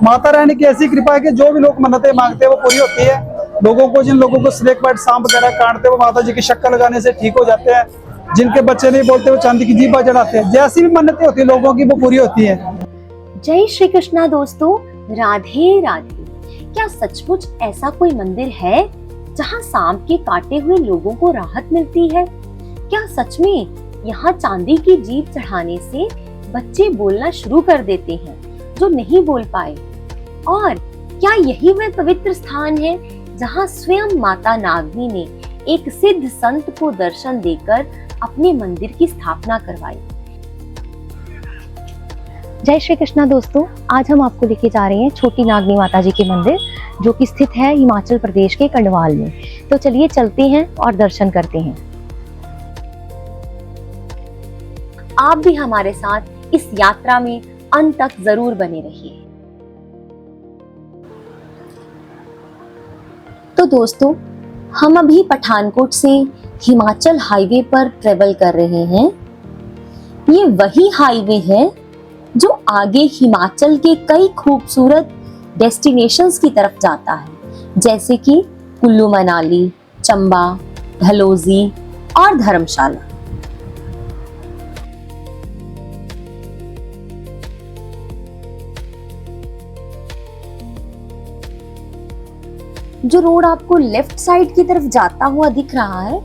माता रानी की ऐसी कृपा है कि जो भी लोग मन्नतें मांगते हैं वो पूरी होती है। लोगों को, जिन लोगों को स्नेक बाइट, सांप वगैरह काटते हैं, वो माता जी की शक्कर लगाने से ठीक हो जाते हैं। जिनके बच्चे नहीं बोलते वो चांदी की जीभा चढ़ाते हैं। जैसी भी मन्नतें होती है लोगों की वो पूरी होती है। जय श्री कृष्णा दोस्तों, राधे राधे। क्या सचमुच ऐसा कोई मंदिर है जहां सांप के काटे हुए लोगों को राहत मिलती है? क्या सच में यहाँ चांदी की जीभ चढ़ाने से बच्चे बोलना शुरू कर देते हैं जो नहीं बोल पाए? और क्या यही वह पवित्र स्थान है जहाँ स्वयं माता नागनी ने एक सिद्ध संत को दर्शन देकर अपने मंदिर की स्थापना करवाई? जय श्री कृष्णा दोस्तों, आज हम आपको लेके जा रहे हैं छोटी नागनी माता जी के मंदिर, जो कि स्थित है हिमाचल प्रदेश के कंडवाल में। तो चलिए चलते हैं और दर्शन करते हैं। आप भी हमारे साथ इस यात्रा में अंत तक जरूर बने रहिए। तो दोस्तों, हम अभी पठानकोट से हिमाचल हाईवे पर ट्रेवल कर रहे हैं। ये वही हाईवे है जो आगे हिमाचल के कई खूबसूरत डेस्टिनेशंस की तरफ जाता है, जैसे कि कुल्लू मनाली, चंबा, डलहौजी और धर्मशाला। जो रोड आपको लेफ्ट साइड की तरफ जाता हुआ दिख रहा है,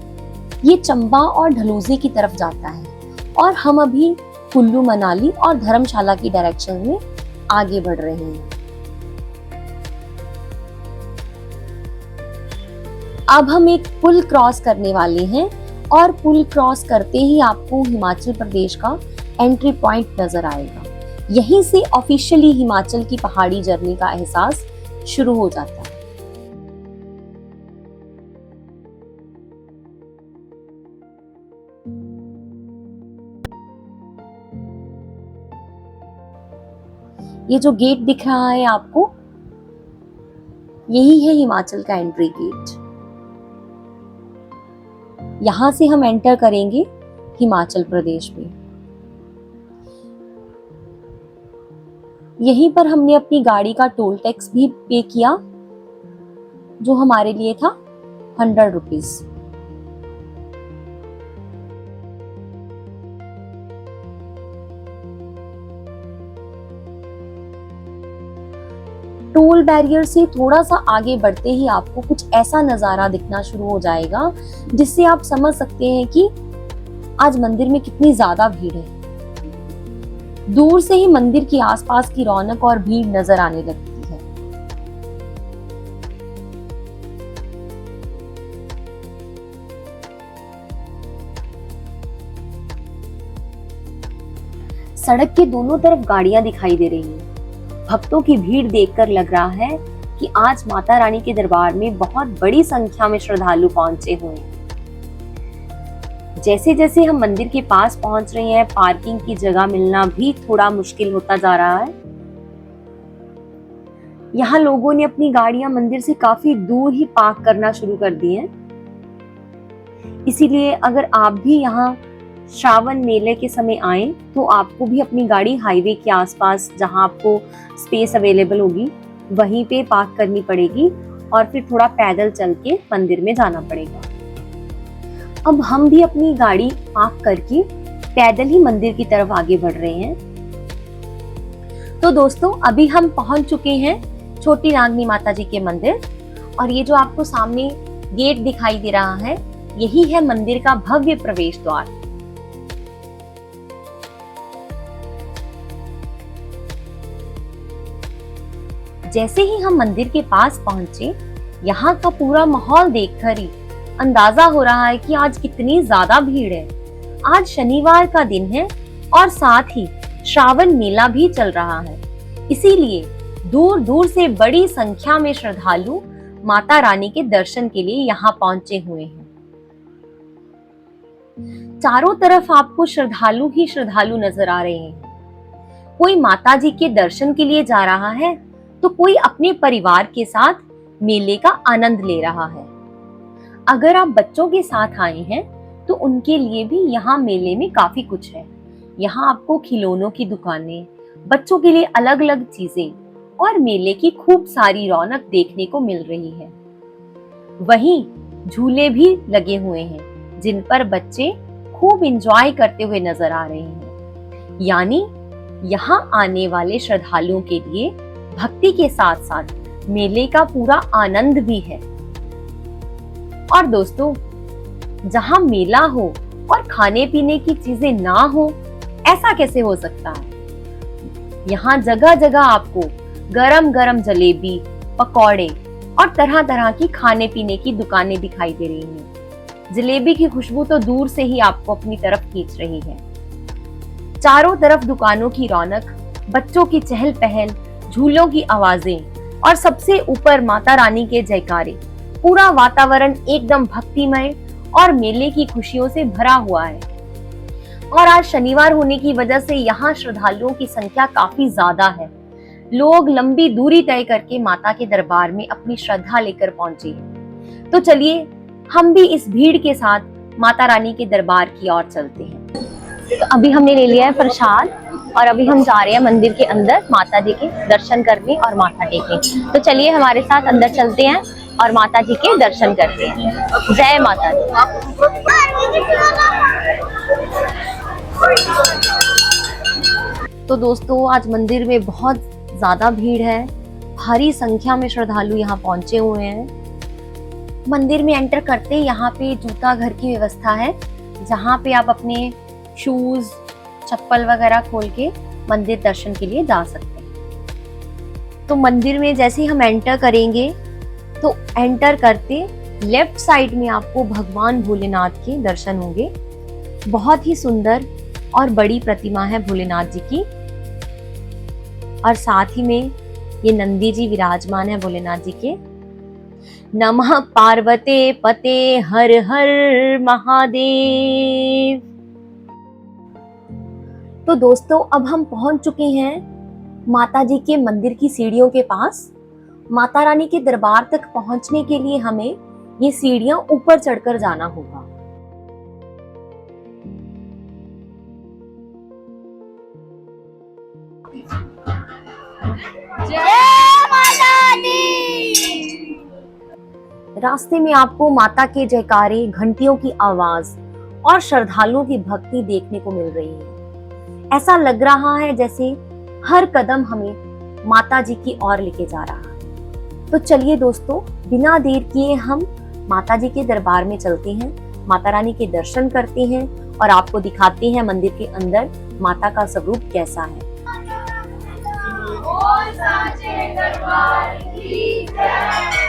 ये चंबा और डलहौजी की तरफ जाता है और हम अभी कुल्लू मनाली और धर्मशाला की डायरेक्शन में आगे बढ़ रहे हैं। अब हम एक पुल क्रॉस करने वाले हैं और पुल क्रॉस करते ही आपको हिमाचल प्रदेश का एंट्री पॉइंट नजर आएगा। यहीं से ऑफिशियली हिमाचल की पहाड़ी जर्नी का एहसास शुरू हो जाता है। ये जो गेट दिख रहा है आपको, यही है हिमाचल का एंट्री गेट। यहां से हम एंटर करेंगे हिमाचल प्रदेश में। यहीं पर हमने अपनी गाड़ी का टोल टैक्स भी पे किया, जो हमारे लिए था 100 रुपीज। टोल बैरियर से थोड़ा सा आगे बढ़ते ही आपको कुछ ऐसा नजारा दिखना शुरू हो जाएगा जिससे आप समझ सकते हैं कि आज मंदिर में कितनी ज्यादा भीड़ है। दूर से ही मंदिर के आसपास की रौनक और भीड़ नजर आने लगती है। सड़क के दोनों तरफ गाड़ियां दिखाई दे रही हैं। भक्तों की भीड़ देखकर लग रहा है कि आज माता रानी के दरबार में बहुत बड़ी संख्या में श्रद्धालु पहुंचे हुए हैं। जैसे जैसे हम मंदिर के पास पहुंच रहे हैं, पार्किंग की जगह मिलना भी थोड़ा मुश्किल होता जा रहा है। यहाँ लोगों ने अपनी गाड़ियां मंदिर से काफी दूर ही पार्क करना शुरू कर दी हैं। इसीलिए अगर आप भी यहाँ श्रावण मेले के समय आए तो आपको भी अपनी गाड़ी हाईवे के आसपास, जहां आपको स्पेस अवेलेबल होगी, वहीं पे पार्क करनी पड़ेगी और फिर थोड़ा पैदल चल के मंदिर में जाना पड़ेगा। अब हम भी अपनी गाड़ी पार्क करके पैदल ही मंदिर की तरफ आगे बढ़ रहे हैं। तो दोस्तों, अभी हम पहुंच चुके हैं छोटी नागनी माता जी के मंदिर, और ये जो आपको सामने गेट दिखाई दे रहा है, यही है मंदिर का भव्य प्रवेश द्वार। जैसे ही हम मंदिर के पास पहुंचे, यहाँ का पूरा माहौल देखकर ही अंदाजा हो रहा है कि आज कितनी ज्यादा भीड़ है। आज शनिवार का दिन है और साथ ही श्रावण मेला भी चल रहा है। इसीलिए दूर दूर से बड़ी संख्या में श्रद्धालु माता रानी के दर्शन के लिए यहाँ पहुंचे हुए हैं। चारों तरफ आपको श्रद्धालु ही श्रद्धालु नजर आ रहे हैं। कोई माता जी के दर्शन के लिए जा रहा है तो कोई अपने परिवार के साथ मेले का आनंद ले रहा है। अगर आप बच्चों के साथ आए हैं तो उनके लिए भी यहाँ मेले में काफी कुछ है। यहाँ आपको खिलौनों की दुकानें, बच्चों के लिए अलग अलग चीजें और मेले की खूब सारी रौनक देखने को मिल रही है। वहीं झूले भी लगे हुए हैं जिन पर बच्चे खूब एंजॉय करते हुए नजर आ रहे हैं। यानी यहाँ आने वाले श्रद्धालुओं के लिए भक्ति के साथ साथ मेले का पूरा आनंद भी है। और दोस्तों, जहाँ मेला हो और खाने पीने की चीजें ना हो, ऐसा कैसे हो सकता है? यहाँ जगह जगह आपको गरम गरम जलेबी, पकौड़े और तरह तरह की खाने पीने की दुकानें दिखाई दे रही हैं। जलेबी की खुशबू तो दूर से ही आपको अपनी तरफ खींच रही है। चारों तरफ दुकानों की रौनक, बच्चों की चहल पहल, झूलों की आवाजें और सबसे ऊपर माता रानी के जयकारे। पूरा वातावरण एकदम भक्तिमय और मेले की खुशियों से भरा हुआ है। और आज शनिवार होने की वजह से यहाँ श्रद्धालुओं की संख्या काफी ज्यादा है। लोग लंबी दूरी तय करके माता के दरबार में अपनी श्रद्धा लेकर पहुंचे हैं। तो चलिए हम भी इस भीड़ के साथ माता रानी के दरबार की ओर चलते हैं। तो अभी हमने ले लिया है प्रसाद और अभी हम जा रहे हैं मंदिर के अंदर माता जी के दर्शन करने और माथा टेकने। तो चलिए हमारे साथ अंदर चलते हैं और माता जी के दर्शन करते हैं। जय माता दी। तो दोस्तों, आज मंदिर में बहुत ज्यादा भीड़ है। भारी संख्या में श्रद्धालु यहाँ पहुंचे हुए हैं। मंदिर में एंटर करते यहाँ पे जूता घर की व्यवस्था है, जहाँ पे आप अपने शूज, चप्पल वगैरह खोल के मंदिर दर्शन के लिए जा सकते हैं। तो मंदिर में जैसे ही हम एंटर करेंगे तो एंटर करते लेफ्ट साइड में आपको भगवान भोलेनाथ के दर्शन होंगे। बहुत ही सुंदर और बड़ी प्रतिमा है भोलेनाथ जी की, और साथ ही में ये नंदी जी विराजमान है भोलेनाथ जी के। नमः पार्वते पते हर हर महादेव। तो दोस्तों, अब हम पहुंच चुके हैं माता जी के मंदिर की सीढ़ियों के पास। माता रानी के दरबार तक पहुंचने के लिए हमें ये सीढ़ियां ऊपर चढ़कर जाना होगा। जय माता दी। रास्ते में आपको माता के जयकारे, घंटियों की आवाज और श्रद्धालुओं की भक्ति देखने को मिल रही है। ऐसा लग रहा है जैसे हर कदम हमें माता जी की ओर लेके जा रहा है। तो चलिए दोस्तों, बिना देर किए हम माता जी के दरबार में चलते हैं, माता रानी के दर्शन करते हैं और आपको दिखाते हैं मंदिर के अंदर माता का स्वरूप कैसा है। बोल साचे दरबार की जय।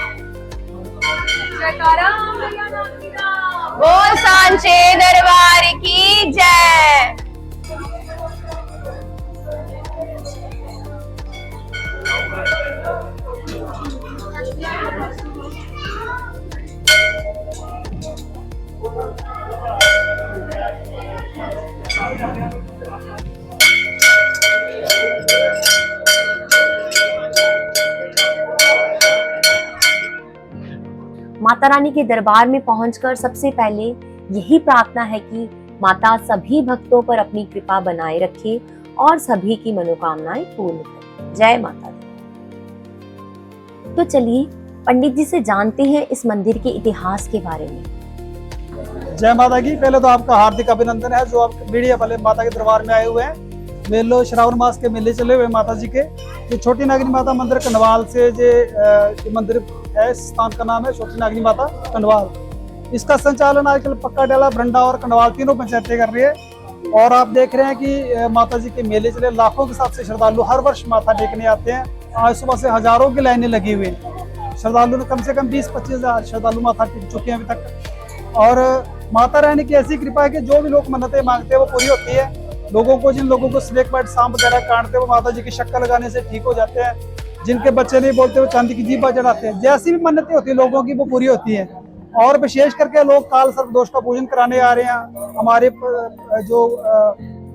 जयकारा मैया नाम की नाम। बोल सांचे दरबार की जय। माता रानी के दरबार में पहुंचकर सबसे पहले यही प्रार्थना है कि माता सभी भक्तों पर अपनी कृपा बनाए रखे और सभी की मनोकामनाएं पूर्ण करे। जय माता दी। तो चलिए पंडित जी से जानते हैं इस मंदिर के इतिहास के बारे में। जय माता की। पहले तो आपका हार्दिक अभिनंदन है जो आप मीडिया वाले माता के दरबार में आए हुए हैं। मेलो श्रावण मास के मेले चले हुए माता जी के। ये छोटी नागनी माता मंदिर कन्वाल से ये मंदिर है। इस स्थान का नाम है छोटी नागनी माता कन्वाल। इसका संचालन आजकल पक्का डाला, भरंडा और कन्वाल तीनों पंचायतें कर रही है। और आप देख रहे हैं कि माता जी के मेले चले, लाखों के हिसाब से श्रद्धालु हर वर्ष माथा टेकने आते हैं। आज सुबह से हजारों की लाइनें लगी हुई हैं। श्रद्धालु ने कम से कम 20-25 हजार श्रद्धालु माथा टेक चुके हैं अभी तक। और माता रानी की ऐसी कृपा है कि जो भी लोग मन्नतें मांगते हैं वो पूरी होती है। लोगों को, जिन लोगों को स्नेक बाइट, सांप वगैरह काटते हैं वो माता जी की शक्कर लगाने से ठीक हो जाते हैं। जिनके बच्चे नहीं बोलते वो चांदी की जीभा चढ़ाते हैं। जैसी भी मन्नतें होती है लोगों की वो पूरी होती है। और विशेष करके लोग काल सर्प दोष का पूजन कराने आ रहे हैं। हमारे जो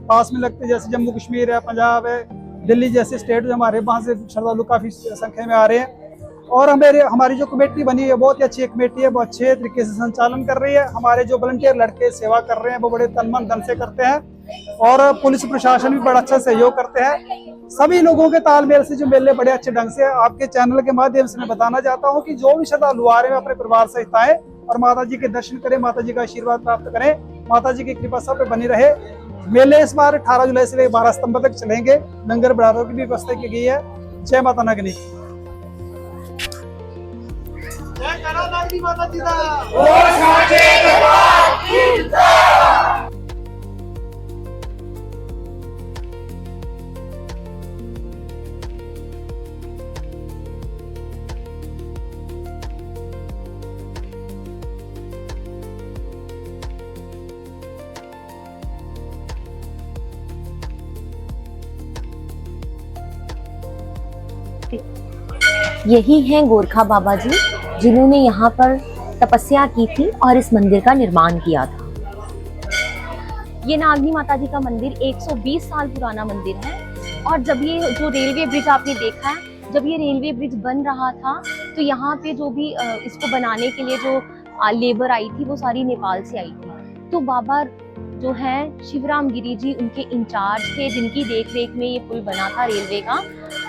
पास में लगते जैसे जम्मू कश्मीर है, पंजाब है, दिल्ली जैसे स्टेट, हमारे वहाँ से श्रद्धालु काफी संख्या में आ रहे हैं। और हमारी जो कमेटी बनी है बहुत ही अच्छी कमेटी है, बहुत अच्छे तरीके से संचालन कर रही है। हमारे जो वॉलंटियर लड़के सेवा कर रहे हैं वो बड़े तन मन धन से करते हैं। और पुलिस प्रशासन भी बड़ा अच्छा सहयोग करते हैं। सभी लोगों के तालमेल से जो मेले बड़े अच्छे ढंग से आपके चैनल के माध्यम से मैं बताना चाहता हूँ कि जो भी श्रद्धालु आ रहे हैं अपने परिवार सहित आए और माता जी के दर्शन करें, माता जी का आशीर्वाद प्राप्त करें, माता जी की कृपा सब पे बनी रहे। मेले इस बार 18 जुलाई से 12 सितंबर तक चलेंगे। लंगर भंडारों की भी व्यवस्था की गई है। जय माता नगनी। जय करा नागनी माता जी दा। यही हैं गोरखा बाबा जी, जिन्होंने यहाँ पर तपस्या की थी और इस मंदिर का निर्माण किया था। ये नागनी माता जी का मंदिर 120 साल पुराना मंदिर है। और जब ये जो रेलवे ब्रिज आपने देखा है, जब ये रेलवे ब्रिज बन रहा था तो यहाँ पे जो भी इसको बनाने के लिए जो लेबर आई थी वो सारी नेपाल से आई थी। तो बाबा जो है शिवराम गिरी जी उनके इंचार्ज थे, जिनकी देख रेख में ये पुल बना था रेलवे का,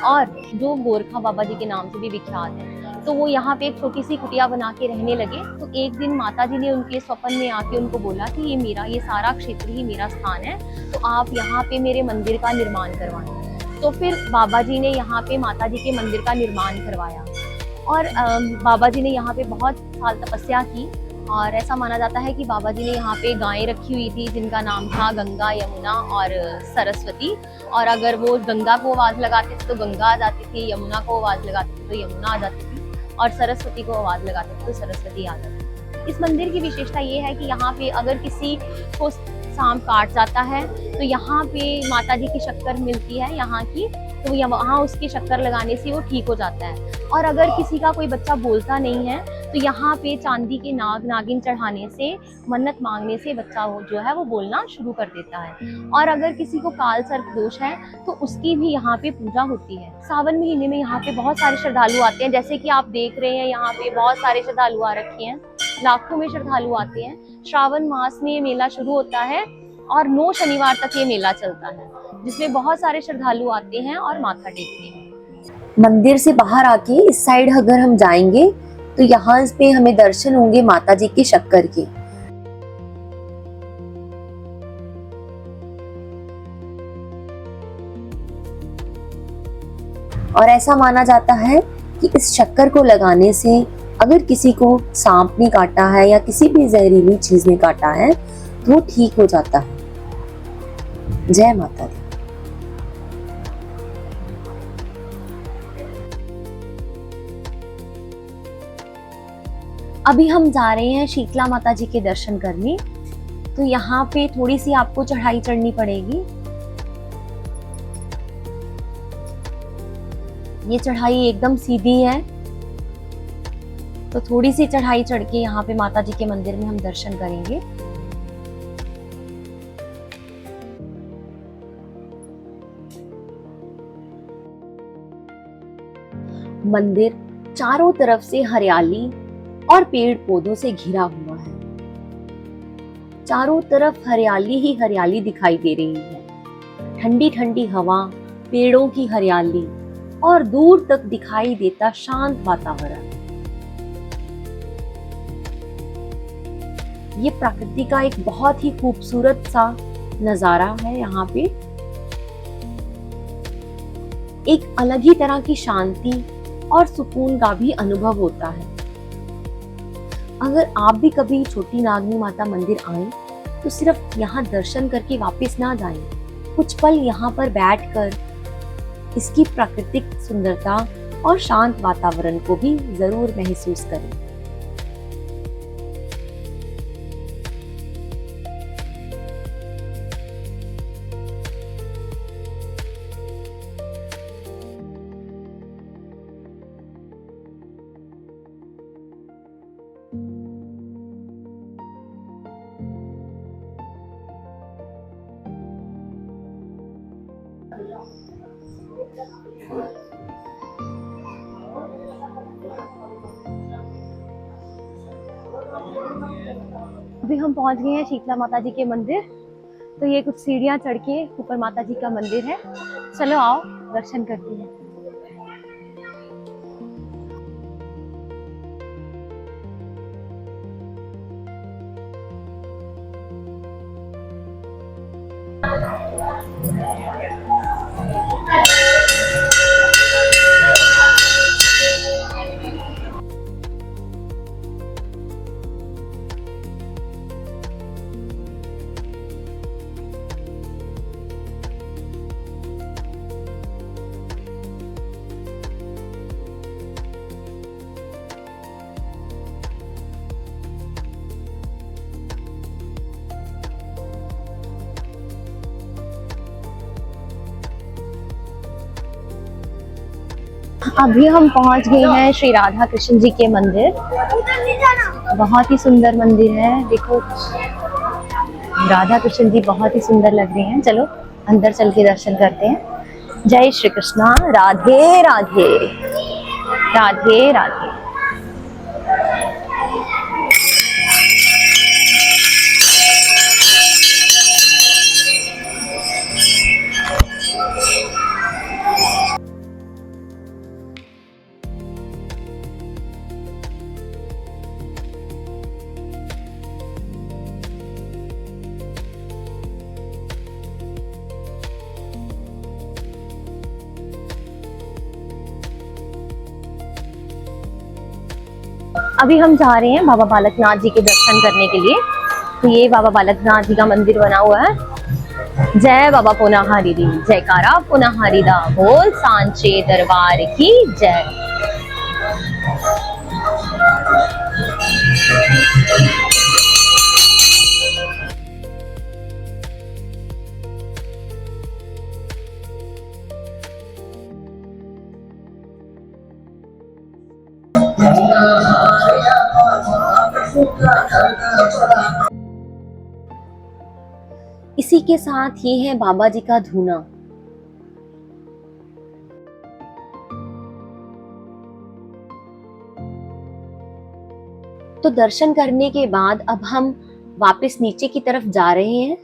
और जो गोरखा बाबा जी के नाम से भी विख्यात है। तो वो यहाँ पे एक छोटी सी कुटिया बना के रहने लगे। तो एक दिन माता जी ने उनके स्वप्न में आके उनको बोला कि ये सारा क्षेत्र ही मेरा स्थान है, तो आप यहाँ पे मेरे मंदिर का निर्माण करवाएं। तो फिर बाबा जी ने यहाँ पे माता जी के मंदिर का निर्माण करवाया और बाबा जी ने यहाँ पे बहुत साल तपस्या की। और ऐसा माना जाता है कि बाबा जी ने यहाँ पे गायें रखी हुई थी जिनका नाम था गंगा, यमुना और सरस्वती। और अगर वो गंगा को आवाज लगाते थे तो गंगा आ जाती थी, यमुना को आवाज लगाते थे तो यमुना आ जाती थी, और सरस्वती को आवाज लगाते थे तो सरस्वती आ जाती थी। इस मंदिर की विशेषता ये है कि यहाँ पे अगर किसी को सांप काट जाता है तो यहाँ पे माता जी की शक्कर मिलती है यहाँ की, तो वहाँ उसकी शक्कर लगाने से वो ठीक हो जाता है। और अगर किसी का कोई बच्चा बोलता नहीं है तो यहाँ पे चांदी के नागिन चढ़ाने से, मन्नत मांगने से बच्चा जो है वो बोलना शुरू कर देता है। और अगर किसी को काल सर्प दोष है तो उसकी भी यहाँ पे पूजा होती है। सावन महीने में यहाँ पे बहुत सारे श्रद्धालु आते हैं, जैसे कि आप देख रहे हैं यहाँ पे बहुत सारे श्रद्धालु आ रखे हैं, लाखों में श्रद्धालु आते हैं। श्रावण मास में ये मेला शुरू होता है और 9 शनिवार तक ये मेला चलता है, जिसमें बहुत सारे श्रद्धालु आते हैं और माथा टेकते हैं। मंदिर से बाहर आके इस साइड अगर हम जाएंगे तो यहाँ पे हमें दर्शन होंगे माता जी के शक्कर के। और ऐसा माना जाता है कि इस शक्कर को लगाने से अगर किसी को सांप ने काटा है या किसी भी जहरीली चीज ने काटा है तो वो ठीक हो जाता है। जय माता दी। अभी हम जा रहे हैं शीतला माता जी के दर्शन करने। तो यहाँ पे थोड़ी सी आपको चढ़ाई चढ़नी पड़ेगी। ये चढ़ाई एकदम सीधी है, तो थोड़ी सी चढ़ाई चढ़ के यहाँ पे माता जी के मंदिर में हम दर्शन करेंगे। मंदिर चारों तरफ से हरियाली और पेड़ पौधों से घिरा हुआ है। चारों तरफ हरियाली ही हरियाली दिखाई दे रही है। ठंडी ठंडी हवा, पेड़ों की हरियाली और दूर तक दिखाई देता शांत वातावरण। ये प्रकृति का एक बहुत ही खूबसूरत सा नजारा है। यहाँ पे एक अलग ही तरह की शांति और सुकून का भी अनुभव होता है। अगर आप भी कभी छोटी नागनी माता मंदिर आए तो सिर्फ यहाँ दर्शन करके वापस ना जाएं, कुछ पल यहाँ पर बैठकर इसकी प्राकृतिक सुंदरता और शांत वातावरण को भी जरूर महसूस करें। अभी हम पहुंच गए हैं शीतला माता जी के मंदिर। तो ये कुछ सीढ़ियां चढ़ के ऊपर माता जी का मंदिर है। चलो आओ दर्शन करती हैं। अभी हम पहुंच गए हैं श्री राधा कृष्ण जी के मंदिर। बहुत ही सुंदर मंदिर है, देखो राधा कृष्ण जी बहुत ही सुंदर लग रहे हैं। चलो अंदर चल के दर्शन करते हैं। जय श्री कृष्णा, राधे राधे, राधे राधे। अभी हम जा रहे हैं बाबा बालकनाथ जी के दर्शन करने के लिए। तो ये बाबा बालकनाथ जी का मंदिर बना हुआ है। जय बाबा पुनाहारी दी, जयकारा पुनाहारी दा, बोल सांचे दरबार की जय। इसी के साथ ये है बाबा जी का धूना। तो दर्शन करने के बाद अब हम वापस नीचे की तरफ जा रहे हैं।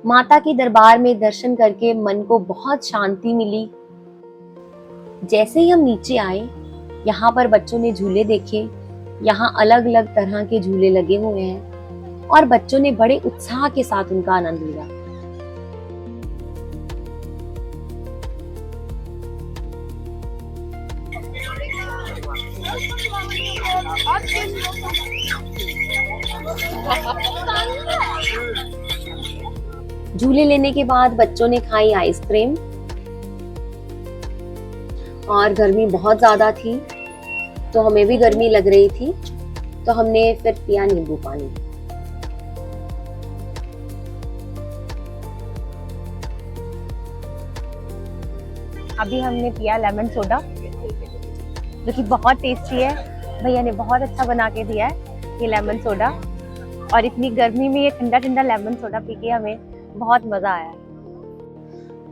माता के दरबार में दर्शन करके मन को बहुत शांति मिली। जैसे ही हम नीचे आए, यहाँ पर बच्चों ने झूले देखे। यहाँ अलग अलग तरह के झूले लगे हुए हैं और बच्चों ने बड़े उत्साह के साथ उनका आनंद लिया। झूले लेने के बाद बच्चों ने खाई आइसक्रीम और गर्मी बहुत ज्यादा थी तो हमें भी गर्मी लग रही थी, तो हमने फिर पिया नींबू पानी। अभी हमने पिया लेमन सोडा जो कि बहुत टेस्टी है। भैया ने बहुत अच्छा बना के दिया है ये लेमन सोडा, और इतनी गर्मी में ये ठंडा ठंडा लेमन सोडा पी के हमें बहुत मजा आया।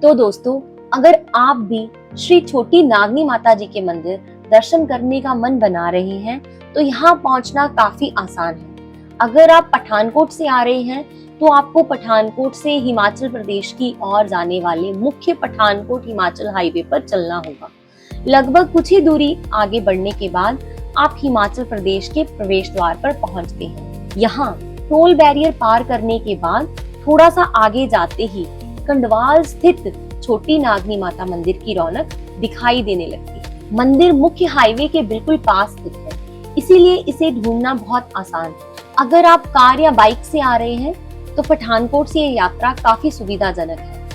तो दोस्तों, अगर आप भी श्री छोटी नागनी माता जी के मंदिर दर्शन करने का मन बना रहे हैं तो यहाँ पहुँचना काफी आसान है। अगर आप पठानकोट से आ रहे हैं तो आपको पठानकोट से हिमाचल प्रदेश की ओर जाने वाले मुख्य पठानकोट हिमाचल हाईवे पर चलना होगा। लगभग कुछ ही दूरी आगे बढ़ने के बाद आप हिमाचल प्रदेश के प्रवेश द्वार पर पहुंचते हैं। यहाँ टोल बैरियर पार करने के बाद थोड़ा सा आगे जाते ही कंडवाल स्थित छोटी नागनी माता मंदिर की रौनक दिखाई देने लगती है। मंदिर मुख्य हाईवे के बिल्कुल पास स्थित है, इसीलिए इसे ढूंढना बहुत आसान है। अगर आप कार या बाइक से आ रहे हैं तो पठानकोट से ये यात्रा काफी सुविधाजनक है,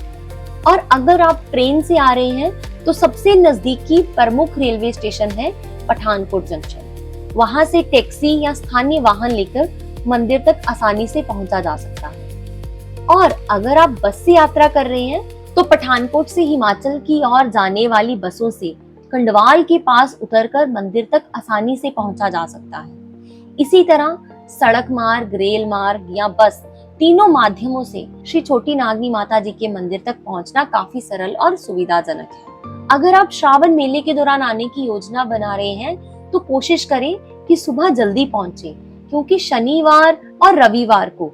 और अगर आप ट्रेन से आ रहे हैं तो सबसे नजदीकी प्रमुख रेलवे स्टेशन है पठानकोट जंक्शन। वहां से टैक्सी या स्थानीय वाहन लेकर मंदिर तक आसानी से पहुंचा जा सकता है। और अगर आप बस से यात्रा कर रहे हैं तो पठानकोट से हिमाचल की ओर जाने वाली बसों से कंडवाल के पास उतरकर मंदिर तक आसानी से पहुंचा जा सकता है। इसी तरह सड़क मार्ग, रेल मार्ग या बस, तीनों माध्यमों से श्री छोटी नागनी माता जी के मंदिर तक पहुंचना काफी सरल और सुविधाजनक है। अगर आप श्रावण मेले के दौरान आने की योजना बना रहे हैं तो कोशिश करें कि सुबह जल्दी पहुंचे, क्योंकि शनिवार और रविवार को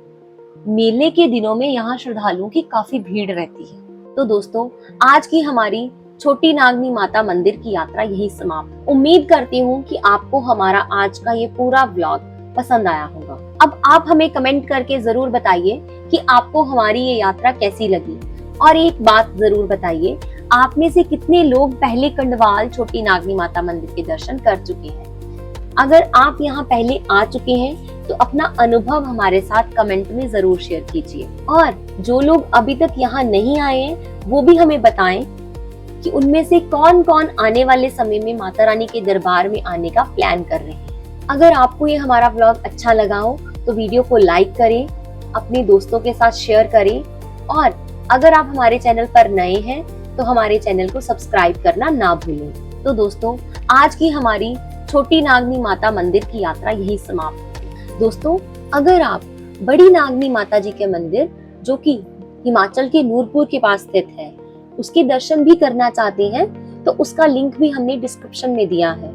मेले के दिनों में यहाँ श्रद्धालुओं की काफी भीड़ रहती है। तो दोस्तों, आज की हमारी छोटी नागनी माता मंदिर की यात्रा यही समाप्त। उम्मीद करती हूँ कि आपको हमारा आज का ये पूरा व्लॉग पसंद आया होगा। अब आप हमें कमेंट करके जरूर बताइए कि आपको हमारी ये यात्रा कैसी लगी। और एक बात जरूर बताइए, आप में से कितने लोग पहले कंडवाल छोटी नागनी माता मंदिर के दर्शन कर चुके हैं। अगर आप यहाँ पहले आ चुके हैं तो अपना अनुभव हमारे साथ कमेंट में जरूर शेयर कीजिए। और जो लोग अभी तक यहाँ नहीं आए हैं वो भी हमें बताएं कि उनमें से कौन कौन आने वाले समय में माता रानी के दरबार में आने का प्लान कर रहे हैं। अगर आपको ये हमारा व्लॉग अच्छा लगा हो तो वीडियो को लाइक करें, अपने दोस्तों के साथ शेयर करें, और अगर आप हमारे चैनल पर नए हैं तो हमारे चैनल को सब्सक्राइब करना ना भूलें। तो दोस्तों, आज की हमारी छोटी नागनी माता मंदिर की यात्रा यही समाप्त हुई। दोस्तों, अगर आप बड़ी नागनी माता जी के मंदिर, जो कि हिमाचल के नूरपुर के पास स्थित है, उसके दर्शन भी करना चाहते हैं तो उसका लिंक भी हमने डिस्क्रिप्शन में दिया है।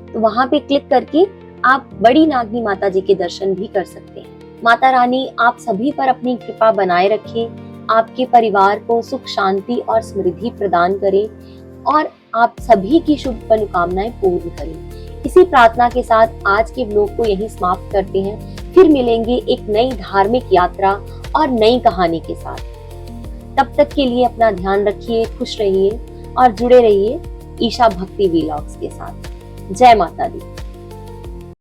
तो वहां पे क्लिक करके आप बड़ी नागनी माता जी के दर्शन भी कर सकते हैं। माता रानी आप सभी पर अपनी कृपा बनाए रखे, आपके परिवार को सुख शांति और समृद्धि प्रदान करे और आप सभी की शुभ मनोकामनाएं पूर्ण करें। इसी प्रार्थना के साथ आज के व्लॉग को यहीं समाप्त करते हैं। फिर मिलेंगे एक नई धार्मिक यात्रा और नई कहानी के साथ। तब तक के लिए अपना ध्यान रखिए, खुश रहिए और जुड़े रहिए ईशा भक्ति व्लॉग्स के साथ। जय माता दी।